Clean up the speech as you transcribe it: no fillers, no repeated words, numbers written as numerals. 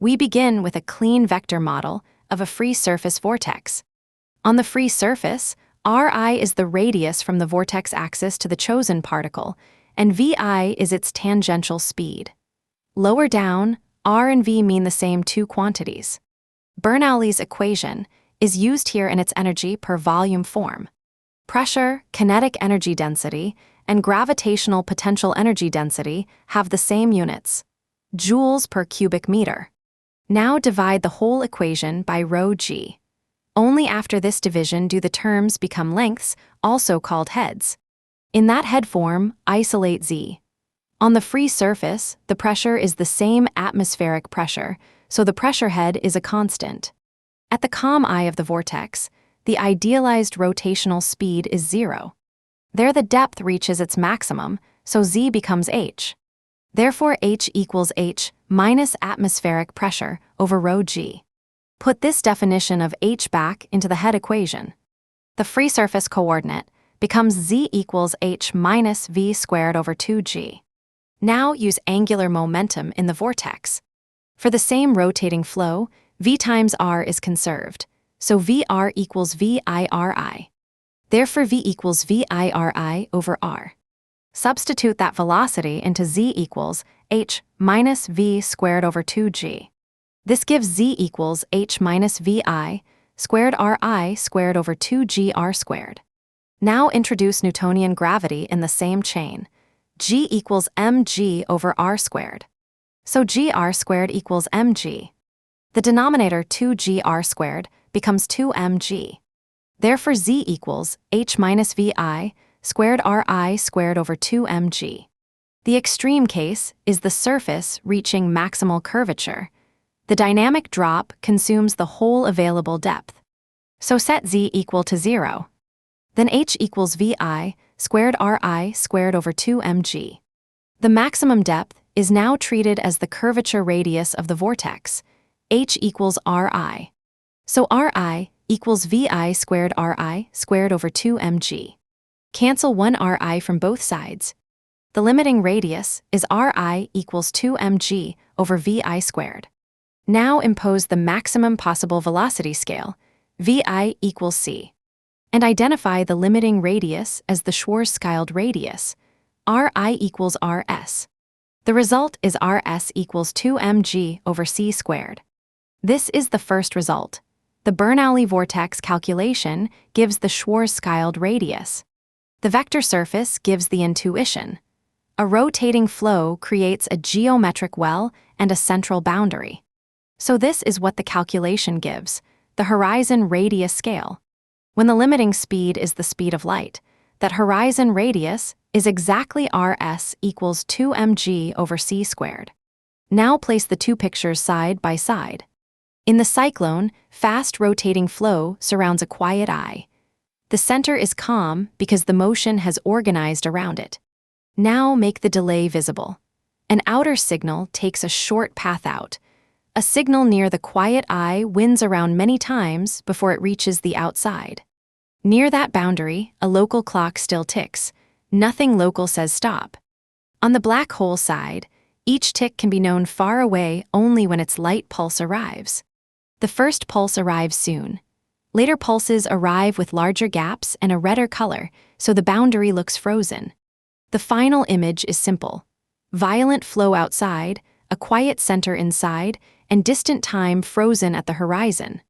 We begin with a clean vector model of a free surface vortex. On the free surface, Ri is the radius from the vortex axis to the chosen particle, and Vi is its tangential speed. Lower down, R and V mean the same two quantities. Bernoulli's equation is used here in its energy per volume form. Pressure, kinetic energy density, and gravitational potential energy density have the same units, joules per cubic meter. Now divide the whole equation by ρg. Only after this division do the terms become lengths, also called heads. In that head form, isolate Z. On the free surface, the pressure is the same atmospheric pressure, so the pressure head is a constant. At the calm eye of the vortex, the idealized rotational speed is 0. There the depth reaches its maximum, so Z becomes h. Therefore h equals h minus atmospheric pressure over ρg. Put this definition of h back into the head equation. The free surface coordinate becomes z equals h minus v squared over 2g. Now use angular momentum in the vortex. For the same rotating flow, v times r is conserved, so vr equals viri. Therefore v equals viri over r. Substitute that velocity into z equals h minus v squared over 2g. This gives z equals h minus vi squared ri squared over 2g r squared. Now introduce Newtonian gravity in the same chain. G equals mg over r squared. So gr squared equals mg. The denominator 2gr squared becomes 2mg. Therefore z equals h minus vi squared ri squared over 2mg. The extreme case is the surface reaching maximal curvature. The dynamic drop consumes the whole available depth. So set z equal to 0. Then h equals vi squared ri squared over 2mg. The maximum depth is now treated as the curvature radius of the vortex. H equals ri. So ri equals vi squared ri squared over 2mg. Cancel one ri from both sides. The limiting radius is ri equals 2mg over vi squared. Now impose the maximum possible velocity scale, vi equals c, and identify the limiting radius as the Schwarzschild-radius, ri equals rs. The result is rs equals 2mg over c squared. This is the first result. The Bernoulli vortex calculation gives the Schwarzschild-radius. The vector surface gives the intuition. A rotating flow creates a geometric well and a central boundary. So this is what the calculation gives, the horizon radius scale. When the limiting speed is the speed of light, that horizon radius is exactly rs equals 2mg over c squared. Now place the two pictures side by side. In the cyclone, fast rotating flow surrounds a quiet eye. The center is calm because the motion has organized around it. Now make the delay visible. An outer signal takes a short path out. A signal near the quiet eye wins around many times before it reaches the outside. Near that boundary, a local clock still ticks. Nothing local says stop. On the black hole side, each tick can be known far away only when its light pulse arrives. The first pulse arrives soon. Later pulses arrive with larger gaps and a redder color, so the boundary looks frozen. The final image is simple. Violent flow outside, a quiet center inside, and distant time frozen at the horizon.